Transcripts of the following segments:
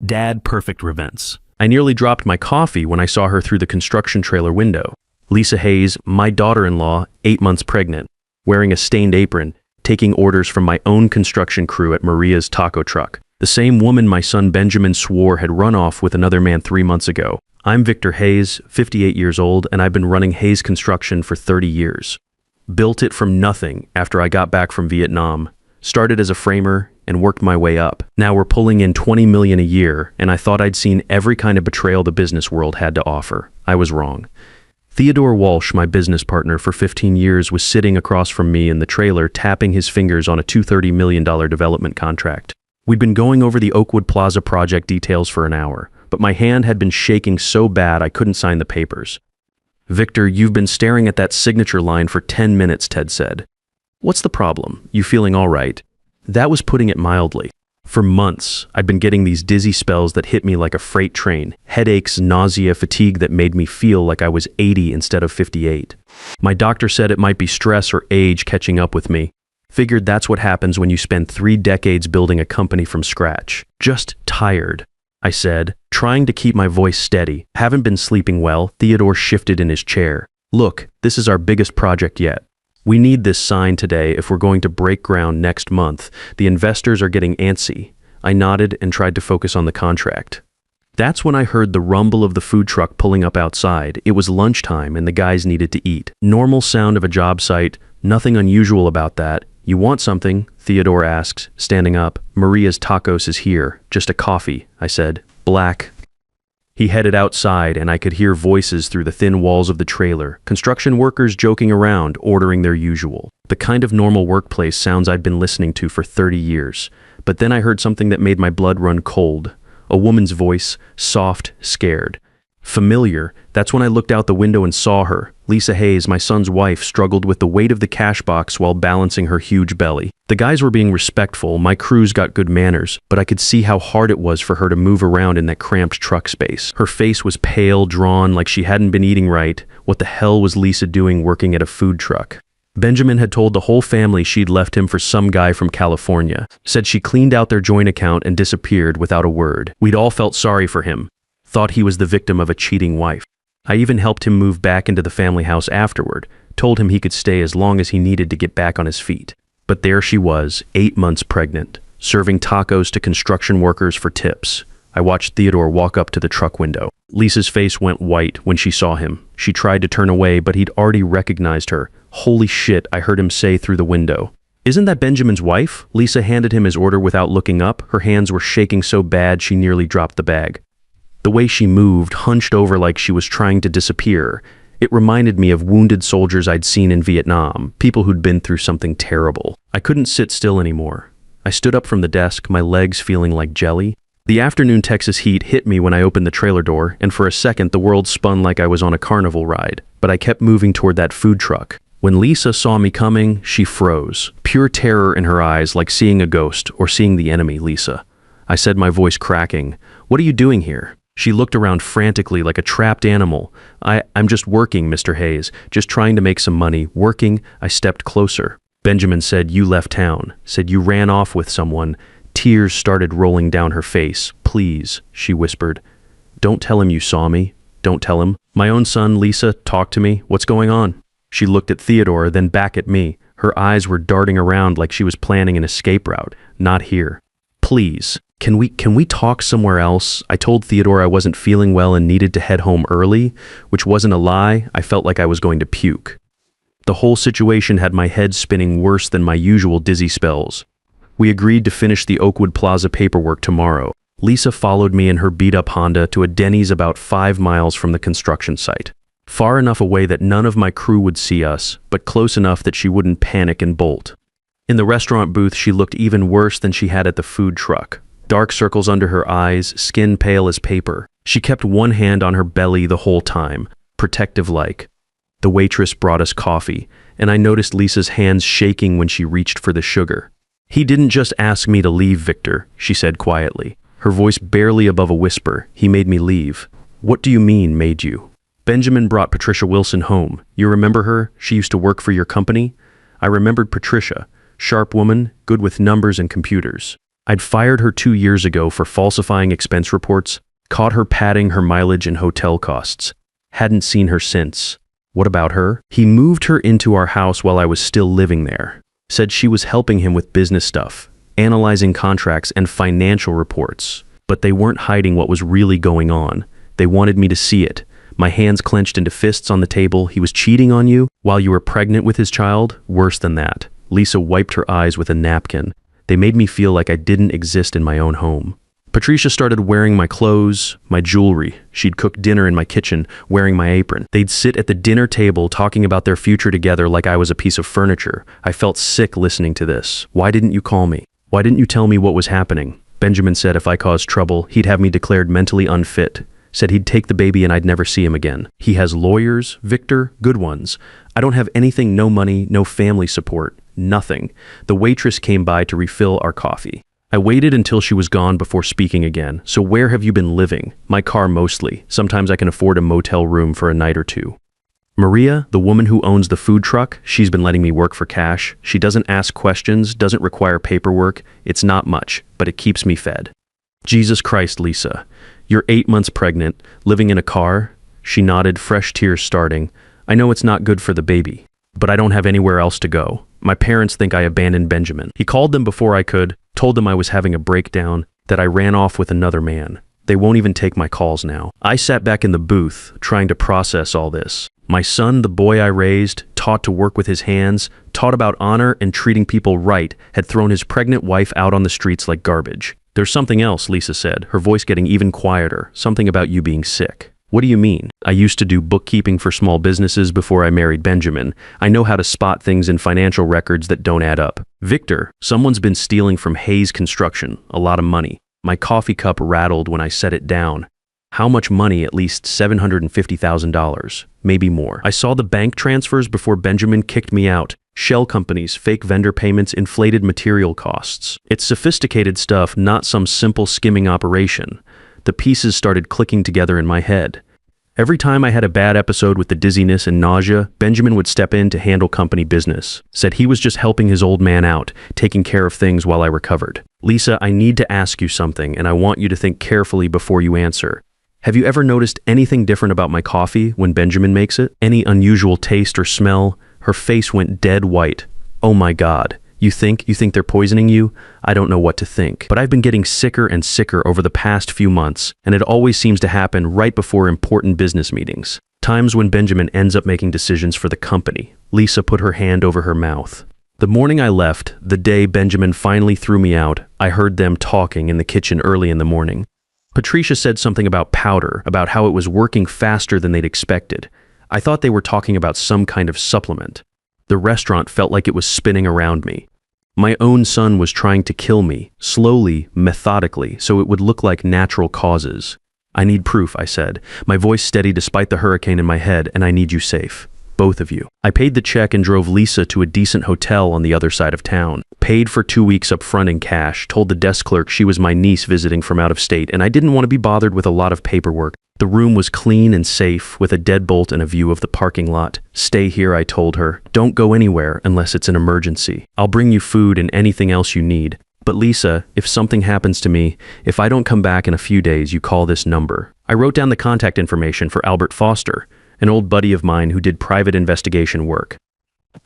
Dad perfect events. I nearly dropped my coffee when I saw her through the construction trailer window. Lisa Hayes, my daughter-in-law, 8 months pregnant, wearing a stained apron, taking orders from my own construction crew at Maria's taco truck. The same woman my son Benjamin swore had run off with another man 3 months ago. I'm Victor Hayes, 58 years old, and I've been running Hayes Construction for 30 years. Built it from nothing after I got back from Vietnam. Started as a framer and worked my way up. Now we're pulling in $20 million a year, and I thought I'd seen every kind of betrayal the business world had to offer. I was wrong. Theodore Walsh, my business partner for 15 years, was sitting across from me in the trailer tapping his fingers on a $230 million development contract. We'd been going over the Oakwood Plaza project details for an hour, but my hand had been shaking so bad I couldn't sign the papers. "Victor, you've been staring at that signature line for 10 minutes, Ted said. "What's the problem? You feeling all right?" That was putting it mildly. For months, I'd been getting these dizzy spells that hit me like a freight train, headaches, nausea, fatigue that made me feel like I was 80 instead of 58. My doctor said it might be stress or age catching up with me. Figured that's what happens when you spend 3 decades building a company from scratch. Just tired, I said, trying to keep my voice steady. "Haven't been sleeping well." Theodore shifted in his chair. "Look, this is our biggest project yet. We need this sign today if we're going to break ground next month. The investors are getting antsy." I nodded and tried to focus on the contract. That's when I heard the rumble of the food truck pulling up outside. It was lunchtime and the guys needed to eat. Normal sound of a job site, nothing unusual about that. "You want something?" Theodore asked, standing up. "Maria's Tacos is here. Just a coffee," I said. "Black." He headed outside, and I could hear voices through the thin walls of the trailer, construction workers joking around, ordering their usual. The kind of normal workplace sounds I'd been listening to for 30 years. But then I heard something that made my blood run cold. A woman's voice, soft, scared. Familiar. That's when I looked out the window and saw her. Lisa Hayes, my son's wife, struggled with the weight of the cash box while balancing her huge belly. The guys were being respectful, my crew's got good manners, but I could see how hard it was for her to move around in that cramped truck space. Her face was pale, drawn, like she hadn't been eating right. What the hell was Lisa doing working at a food truck? Benjamin had told the whole family she'd left him for some guy from California. Said she cleaned out their joint account and disappeared without a word. We'd all felt sorry for him. Thought he was the victim of a cheating wife. I even helped him move back into the family house afterward, told him he could stay as long as he needed to get back on his feet. But there she was, 8 months pregnant, serving tacos to construction workers for tips. I watched Theodore walk up to the truck window. Lisa's face went white when she saw him. She tried to turn away, but he'd already recognized her. "Holy shit," I heard him say through the window. "Isn't that Benjamin's wife?" Lisa handed him his order without looking up. Her hands were shaking so bad she nearly dropped the bag. The way she moved, hunched over like she was trying to disappear, it reminded me of wounded soldiers I'd seen in Vietnam, people who'd been through something terrible. I couldn't sit still anymore. I stood up from the desk, my legs feeling like jelly. The afternoon Texas heat hit me when I opened the trailer door, and for a second the world spun like I was on a carnival ride. But I kept moving toward that food truck. When Lisa saw me coming, she froze. Pure terror in her eyes, like seeing a ghost or seeing the enemy. "Lisa," I said, my voice cracking. "What are you doing here?" She looked around frantically like a trapped animal. I'm just working, Mr. Hayes. Just trying to make some money. Working." I stepped closer. Benjamin said, "You left town." Said you ran off with someone. Tears started rolling down her face. "Please," she whispered. "Don't tell him you saw me. Don't tell him." "My own son, Lisa, talk to me. What's going on?" She looked at Theodore, then back at me. Her eyes were darting around like she was planning an escape route. "Not here. Please. Can we talk somewhere else?" I told Theodore I wasn't feeling well and needed to head home early, which wasn't a lie. I felt like I was going to puke. The whole situation had my head spinning worse than my usual dizzy spells. We agreed to finish the Oakwood Plaza paperwork tomorrow. Lisa followed me in her beat-up Honda to a Denny's about 5 miles from the construction site. Far enough away that none of my crew would see us, but close enough that she wouldn't panic and bolt. In the restaurant booth, she looked even worse than she had at the food truck. Dark circles under her eyes, skin pale as paper. She kept one hand on her belly the whole time, protective-like. The waitress brought us coffee, and I noticed Lisa's hands shaking when she reached for the sugar. "He didn't just ask me to leave, Victor," she said quietly, her voice barely above a whisper. "He made me leave." "What do you mean, made you?" "Benjamin brought Patricia Wilson home. You remember her? She used to work for your company?" I remembered Patricia. Sharp woman, good with numbers and computers. I'd fired her 2 years ago for falsifying expense reports, caught her padding her mileage and hotel costs. Hadn't seen her since. What about her? He moved her into our house while I was still living there. Said she was helping him with business stuff, analyzing contracts and financial reports. But they weren't hiding what was really going on. They wanted me to see it. My hands clenched into fists on the table. He was cheating on you while you were pregnant with his child? Worse than that. Lisa wiped her eyes with a napkin. They made me feel like I didn't exist in my own home. Patricia started wearing my clothes, my jewelry. She'd cook dinner in my kitchen, wearing my apron. They'd sit at the dinner table talking about their future together like I was a piece of furniture. I felt sick listening to this. Why didn't you call me? Why didn't you tell me what was happening? Benjamin said if I caused trouble, he'd have me declared mentally unfit. Said he'd take the baby and I'd never see him again. He has lawyers, Victor, good ones. I don't have anything, no money, no family support, nothing. The waitress came by to refill our coffee. I waited until she was gone before speaking again. So where have you been living? My car mostly. Sometimes I can afford a motel room for a night or two. Maria, the woman who owns the food truck, she's been letting me work for cash. She doesn't ask questions, doesn't require paperwork. It's not much, but it keeps me fed. Jesus Christ, Lisa. You're 8 months pregnant, living in a car? She nodded, fresh tears starting. I know it's not good for the baby, but I don't have anywhere else to go. My parents think I abandoned Benjamin. He called them before I could, told them I was having a breakdown, that I ran off with another man. They won't even take my calls now. I sat back in the booth, trying to process all this. My son, the boy I raised, taught to work with his hands, taught about honor and treating people right, had thrown his pregnant wife out on the streets like garbage. There's something else, Lisa said, her voice getting even quieter, something about you being sick. What do you mean? I used to do bookkeeping for small businesses before I married Benjamin. I know how to spot things in financial records that don't add up. Victor, someone's been stealing from Hayes Construction, a lot of money. My coffee cup rattled when I set it down. How much money? At least $750,000, maybe more. I saw the bank transfers before Benjamin kicked me out. Shell companies, fake vendor payments, inflated material costs. It's sophisticated stuff, not some simple skimming operation. The pieces started clicking together in my head. Every time I had a bad episode with the dizziness and nausea, Benjamin would step in to handle company business. Said he was just helping his old man out, taking care of things while I recovered. Lisa, I need to ask you something, and I want you to think carefully before you answer. Have you ever noticed anything different about my coffee when Benjamin makes it? Any unusual taste or smell? Her face went dead white. Oh my God. You think they're poisoning you? I don't know what to think. But I've been getting sicker and sicker over the past few months, and it always seems to happen right before important business meetings. Times when Benjamin ends up making decisions for the company. Lisa put her hand over her mouth. The morning I left, the day Benjamin finally threw me out, I heard them talking in the kitchen early in the morning. Patricia said something about powder, about how it was working faster than they'd expected. I thought they were talking about some kind of supplement. The restaurant felt like it was spinning around me. My own son was trying to kill me, slowly, methodically, so it would look like natural causes. I need proof, I said, my voice steady despite the hurricane in my head, and I need you safe. Both of you. I paid the check and drove Lisa to a decent hotel on the other side of town. Paid for 2 weeks up front in cash, told the desk clerk she was my niece visiting from out of state, and I didn't want to be bothered with a lot of paperwork. The room was clean and safe, with a deadbolt and a view of the parking lot. Stay here, I told her. Don't go anywhere unless it's an emergency. I'll bring you food and anything else you need. But Lisa, if something happens to me, if I don't come back in a few days, you call this number. I wrote down the contact information for Albert Foster, an old buddy of mine who did private investigation work.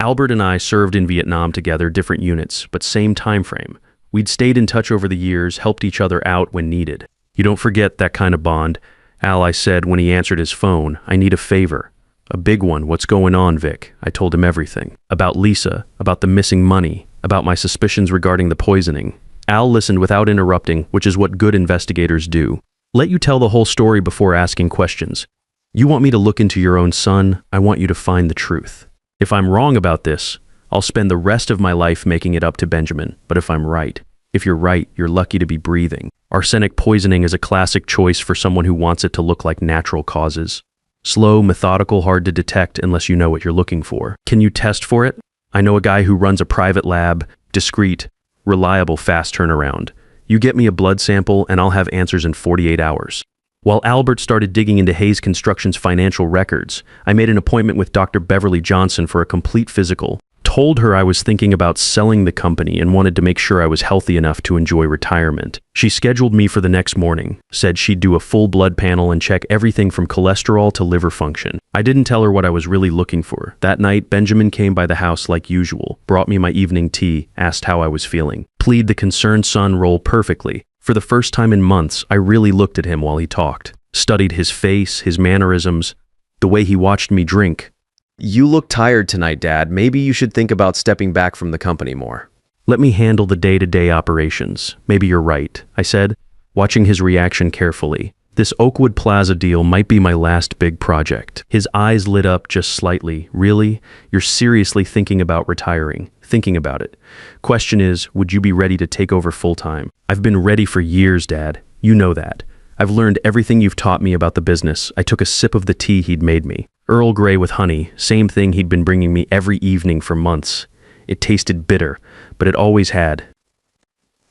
Albert and I served in Vietnam together, different units, but same time frame. We'd stayed in touch over the years, helped each other out when needed. You don't forget that kind of bond. Al, I said when he answered his phone, I need a favor. A big one. What's going on, Vic? I told him everything. About Lisa, about the missing money, about my suspicions regarding the poisoning. Al listened without interrupting, which is what good investigators do. Let you tell the whole story before asking questions. You want me to look into your own son, I want you to find the truth. If I'm wrong about this, I'll spend the rest of my life making it up to Benjamin, but if I'm right, if you're right, you're lucky to be breathing. Arsenic poisoning is a classic choice for someone who wants it to look like natural causes. Slow, methodical, hard to detect unless you know what you're looking for. Can you test for it? I know a guy who runs a private lab, discreet, reliable, fast turnaround. You get me a blood sample and I'll have answers in 48 hours. While Albert started digging into Hayes Construction's financial records, I made an appointment with Dr. Beverly Johnson for a complete physical. told her I was thinking about selling the company and wanted to make sure I was healthy enough to enjoy retirement. She scheduled me for the next morning, said she'd do a full blood panel and check everything from cholesterol to liver function. I didn't tell her what I was really looking for. That night, Benjamin came by the house like usual, brought me my evening tea, asked how I was feeling. Played the concerned son role perfectly. For the first time in months, I really looked at him while he talked. Studied his face, his mannerisms, the way he watched me drink. You look tired tonight, Dad. Maybe you should think about stepping back from the company more. Let me handle the day-to-day operations. Maybe you're right, I said, watching his reaction carefully. This Oakwood Plaza deal might be my last big project. His eyes lit up just slightly. Really? You're seriously thinking about retiring? Thinking about it. Question is, would you be ready to take over full-time? I've been ready for years, Dad. You know that. I've learned everything you've taught me about the business. I took a sip of the tea he'd made me. Earl Grey with honey, same thing he'd been bringing me every evening for months. It tasted bitter, but it always had.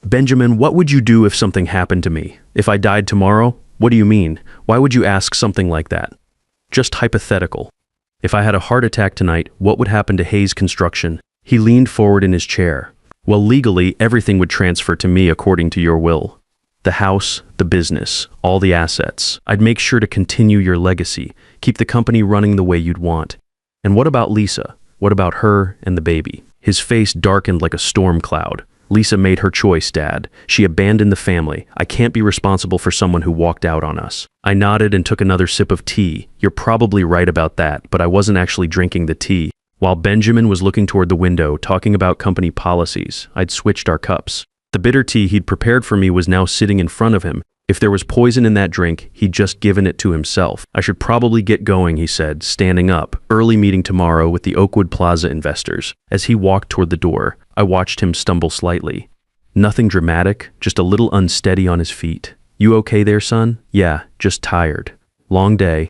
Benjamin, what would you do if something happened to me? If I died tomorrow? What do you mean? Why would you ask something like that? Just hypothetical. If I had a heart attack tonight, what would happen to Hayes Construction? He leaned forward in his chair. Well, legally, everything would transfer to me according to your will. The house, the business, all the assets. I'd make sure to continue your legacy, keep the company running the way you'd want. And what about Lisa? What about her and the baby? His face darkened like a storm cloud. Lisa made her choice, Dad. She abandoned the family. I can't be responsible for someone who walked out on us. I nodded and took another sip of tea. You're probably right about that, but I wasn't actually drinking the tea. While Benjamin was looking toward the window, talking about company policies, I'd switched our cups. The bitter tea he'd prepared for me was now sitting in front of him. If there was poison in that drink, he'd just given it to himself. I should probably get going, he said, standing up. Early meeting tomorrow with the Oakwood Plaza investors. As he walked toward the door, I watched him stumble slightly. Nothing dramatic, just a little unsteady on his feet. You okay there, son? Yeah, just tired. Long day.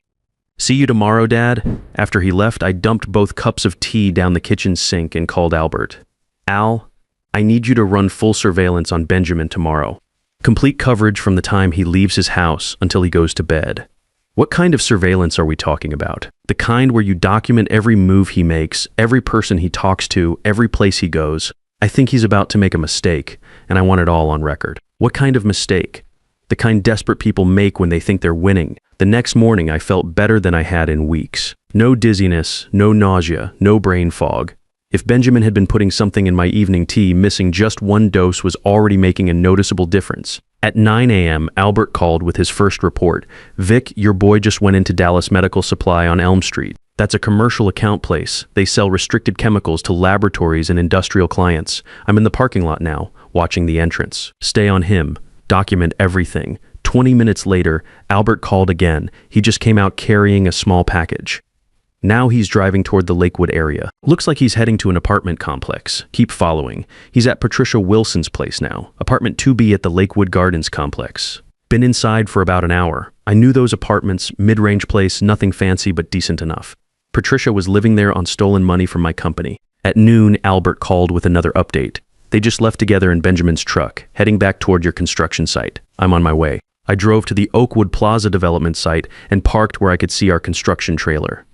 See you tomorrow, Dad? After he left, I dumped both cups of tea down the kitchen sink and called Albert. Al, I need you to run full surveillance on Benjamin tomorrow. Complete coverage from the time he leaves his house until he goes to bed. What kind of surveillance are we talking about? The kind where you document every move he makes, every person he talks to, every place he goes. I think he's about to make a mistake, and I want it all on record. What kind of mistake? The kind desperate people make when they think they're winning. The next morning, I felt better than I had in weeks. No dizziness, no nausea, no brain fog. If Benjamin had been putting something in my evening tea, missing just one dose was already making a noticeable difference. At 9 a.m., Albert called with his first report. Vic, your boy just went into Dallas Medical Supply on Elm Street. That's a commercial account place. They sell restricted chemicals to laboratories and industrial clients. I'm in the parking lot now, watching the entrance. Stay on him. Document everything. 20 minutes later, Albert called again. He just came out carrying a small package. Now he's driving toward the Lakewood area. Looks like he's heading to an apartment complex. Keep following. He's at Patricia Wilson's place now, apartment 2B at the Lakewood Gardens complex. Been inside for about an hour. I knew those apartments, mid-range place, nothing fancy but decent enough. Patricia was living there on stolen money from my company. At noon, Albert called with another update. They just left together in Benjamin's truck, heading back toward your construction site. I'm on my way. I drove to the Oakwood Plaza development site and parked where I could see our construction trailer.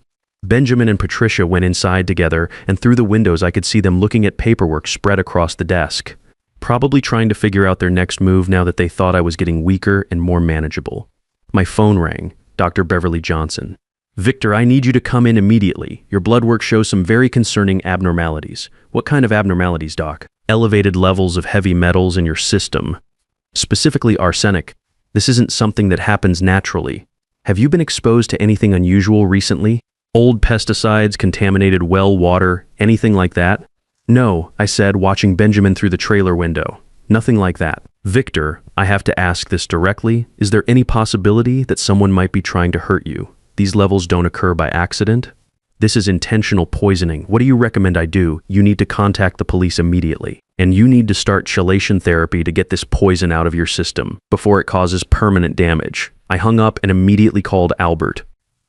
Benjamin and Patricia went inside together, and through the windows I could see them looking at paperwork spread across the desk. Probably trying to figure out their next move now that they thought I was getting weaker and more manageable. My phone rang. Dr. Beverly Johnson. Victor, I need you to come in immediately. Your blood work shows some very concerning abnormalities. What kind of abnormalities, Doc? Elevated levels of heavy metals in your system. Specifically arsenic. This isn't something that happens naturally. Have you been exposed to anything unusual recently? Old pesticides, contaminated well water, anything like that? No, I said, watching Benjamin through the trailer window. Nothing like that. Victor, I have to ask this directly. Is there any possibility that someone might be trying to hurt you? These levels don't occur by accident. This is intentional poisoning. What do you recommend I do? You need to contact the police immediately. And you need to start chelation therapy to get this poison out of your system before it causes permanent damage. I hung up and immediately called Albert.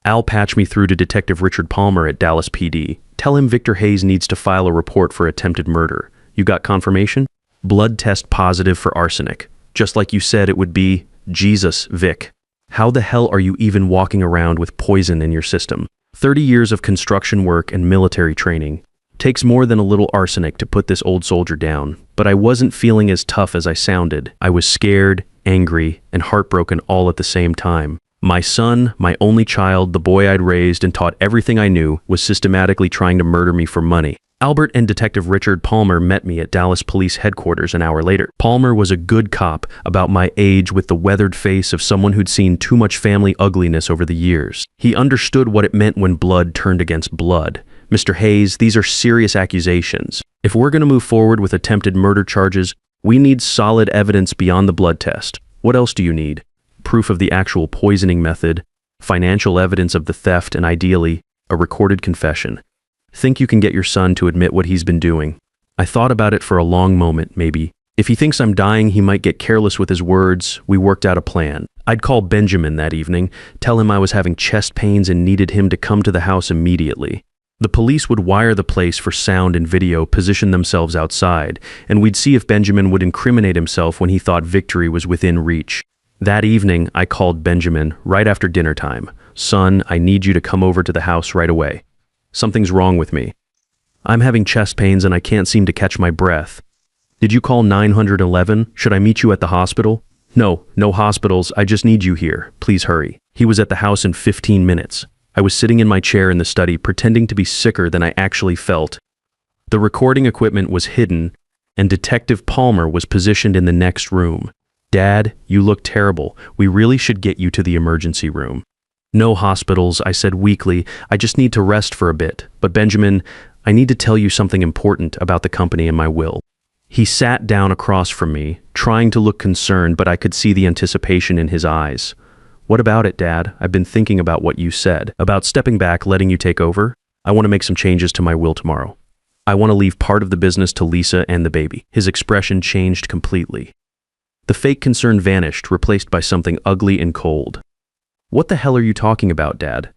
Al patched me through to Detective Richard Palmer at Dallas PD. Tell him Victor Hayes needs to file a report for attempted murder. You got confirmation? Blood test positive for arsenic. Just like you said it would be. Jesus, Vic. How the hell are you even walking around with poison in your system? 30 years of construction work and military training. Takes more than a little arsenic to put this old soldier down, but I wasn't feeling as tough as I sounded. I was scared, angry, and heartbroken all at the same time. My son, my only child, the boy I'd raised and taught everything I knew, was systematically trying to murder me for money. Albert and Detective Richard Palmer met me at Dallas Police Headquarters an hour later. Palmer was a good cop, about my age, with the weathered face of someone who'd seen too much family ugliness over the years. He understood what it meant when blood turned against blood. Mr. Hayes, these are serious accusations. If we're going to move forward with attempted murder charges, we need solid evidence beyond the blood test. What else do you need? Proof of the actual poisoning method, financial evidence of the theft, and ideally, a recorded confession. Think you can get your son to admit what he's been doing? I thought about it for a long moment, maybe. If he thinks I'm dying, he might get careless with his words. We worked out a plan. I'd call Benjamin that evening, tell him I was having chest pains and needed him to come to the house immediately. The police would wire the place for sound and video, position themselves outside, and we'd see if Benjamin would incriminate himself when he thought victory was within reach. That evening, I called Benjamin right after dinner time. Son, I need you to come over to the house right away. Something's wrong with me. I'm having chest pains and I can't seem to catch my breath. Did you call 911? Should I meet you at the hospital? No hospitals. I just need you here. Please hurry. He was at the house in 15 minutes. I was sitting in my chair in the study, pretending to be sicker than I actually felt. The recording equipment was hidden, and Detective Palmer was positioned in the next room. Dad, you look terrible. We really should get you to the emergency room. No hospitals, I said weakly. I just need to rest for a bit. But Benjamin, I need to tell you something important about the company and my will. He sat down across from me, trying to look concerned, but I could see the anticipation in his eyes. What about it, Dad? I've been thinking about what you said. About stepping back, letting you take over? I want to make some changes to my will tomorrow. I want to leave part of the business to Lisa and the baby. His expression changed completely. The fake concern vanished, replaced by something ugly and cold. What the hell are you talking about, Dad?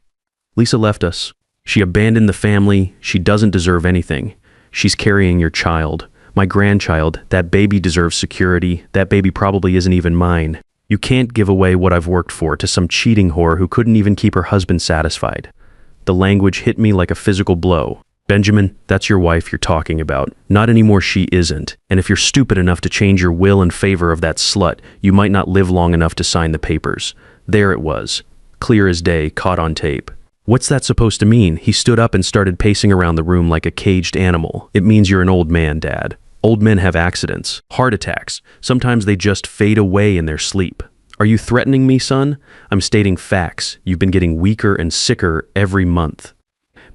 Lisa left us. She abandoned the family. She doesn't deserve anything. She's carrying your child. My grandchild. That baby deserves security. That baby probably isn't even mine. You can't give away what I've worked for to some cheating whore who couldn't even keep her husband satisfied. The language hit me like a physical blow. Benjamin, that's your wife you're talking about. Not anymore, she isn't. And if you're stupid enough to change your will in favor of that slut, you might not live long enough to sign the papers. There it was. Clear as day, caught on tape. What's that supposed to mean? He stood up and started pacing around the room like a caged animal. It means you're an old man, Dad. Old men have accidents, heart attacks. Sometimes they just fade away in their sleep. Are you threatening me, son? I'm stating facts. You've been getting weaker and sicker every month.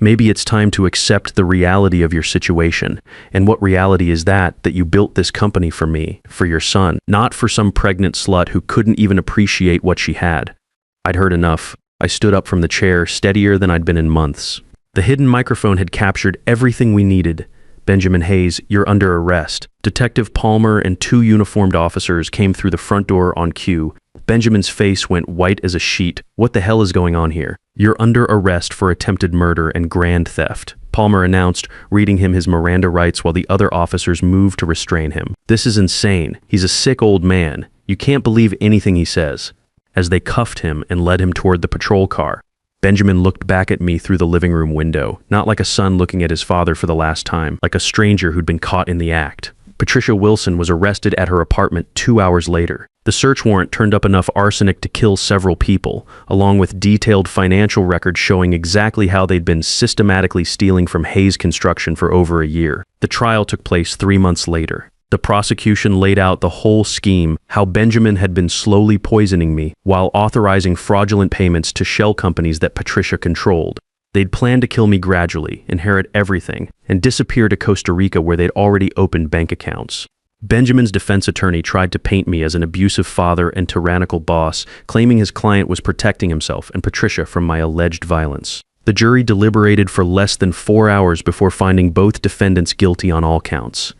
Maybe it's time to accept the reality of your situation. And what reality is that? That you built this company for me, for your son, not for some pregnant slut who couldn't even appreciate what she had. I'd heard enough. I stood up from the chair, steadier than I'd been in months. The hidden microphone had captured everything we needed. Benjamin Hayes, you're under arrest. Detective Palmer and 2 uniformed officers came through the front door on cue. Benjamin's face went white as a sheet. What the hell is going on here? You're under arrest for attempted murder and grand theft, Palmer announced, reading him his Miranda rights while the other officers moved to restrain him. This is insane. He's a sick old man. You can't believe anything he says. As they cuffed him and led him toward the patrol car, Benjamin looked back at me through the living room window, not like a son looking at his father for the last time, like a stranger who'd been caught in the act. Patricia Wilson was arrested at her apartment 2 hours later. The search warrant turned up enough arsenic to kill several people, along with detailed financial records showing exactly how they'd been systematically stealing from Hayes Construction for over a year. The trial took place 3 months later. The prosecution laid out the whole scheme, how Benjamin had been slowly poisoning me while authorizing fraudulent payments to shell companies that Patricia controlled. They'd planned to kill me gradually, inherit everything, and disappear to Costa Rica where they'd already opened bank accounts. Benjamin's defense attorney tried to paint me as an abusive father and tyrannical boss, claiming his client was protecting himself and Patricia from my alleged violence. The jury deliberated for less than 4 hours before finding both defendants guilty on all counts.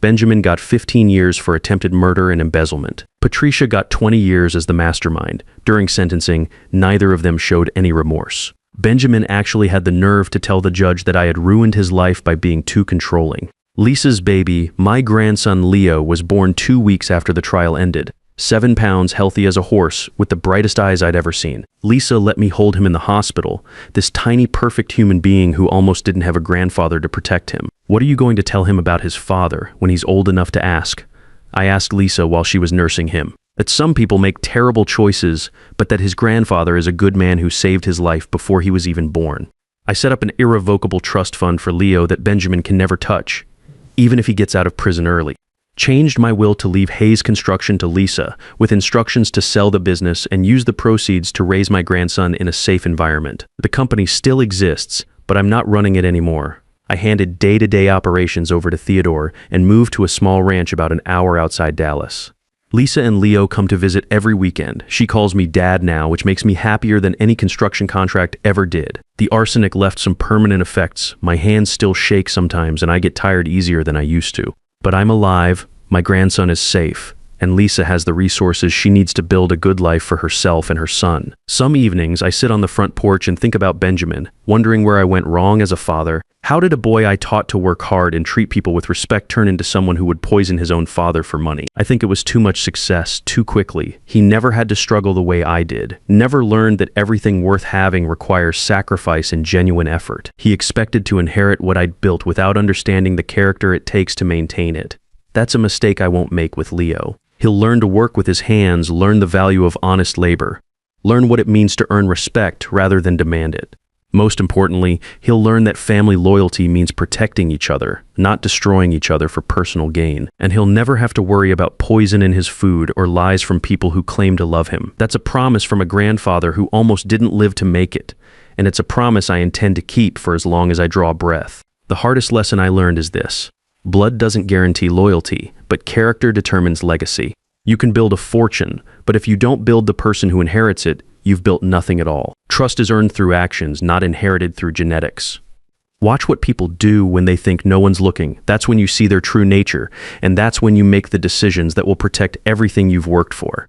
Benjamin got 15 years for attempted murder and embezzlement. Patricia got 20 years as the mastermind. During sentencing, neither of them showed any remorse. Benjamin actually had the nerve to tell the judge that I had ruined his life by being too controlling. Lisa's baby, my grandson Leo, was born 2 weeks after the trial ended. 7 pounds, healthy as a horse, with the brightest eyes I'd ever seen. Lisa let me hold him in the hospital, this tiny, perfect human being who almost didn't have a grandfather to protect him. What are you going to tell him about his father when he's old enough to ask? I asked Lisa while she was nursing him. That some people make terrible choices, but that his grandfather is a good man who saved his life before he was even born. I set up an irrevocable trust fund for Leo that Benjamin can never touch, even if he gets out of prison early. Changed my will to leave Hayes Construction to Lisa, with instructions to sell the business and use the proceeds to raise my grandson in a safe environment. The company still exists, but I'm not running it anymore. I handed day-to-day operations over to Theodore and moved to a small ranch about an hour outside Dallas. Lisa and Leo come to visit every weekend. She calls me Dad now, which makes me happier than any construction contract ever did. The arsenic left some permanent effects. My hands still shake sometimes, and I get tired easier than I used to. But I'm alive, my grandson is safe, and Lisa has the resources she needs to build a good life for herself and her son. Some evenings, I sit on the front porch and think about Benjamin, wondering where I went wrong as a father. How did a boy I taught to work hard and treat people with respect turn into someone who would poison his own father for money? I think it was too much success, too quickly. He never had to struggle the way I did. Never learned that everything worth having requires sacrifice and genuine effort. He expected to inherit what I'd built without understanding the character it takes to maintain it. That's a mistake I won't make with Leo. He'll learn to work with his hands, learn the value of honest labor, learn what it means to earn respect rather than demand it. Most importantly, he'll learn that family loyalty means protecting each other, not destroying each other for personal gain. And he'll never have to worry about poison in his food or lies from people who claim to love him. That's a promise from a grandfather who almost didn't live to make it. And it's a promise I intend to keep for as long as I draw breath. The hardest lesson I learned is this. Blood doesn't guarantee loyalty, but character determines legacy. You can build a fortune, but if you don't build the person who inherits it, you've built nothing at all. Trust is earned through actions, not inherited through genetics. Watch what people do when they think no one's looking. That's when you see their true nature, and that's when you make the decisions that will protect everything you've worked for.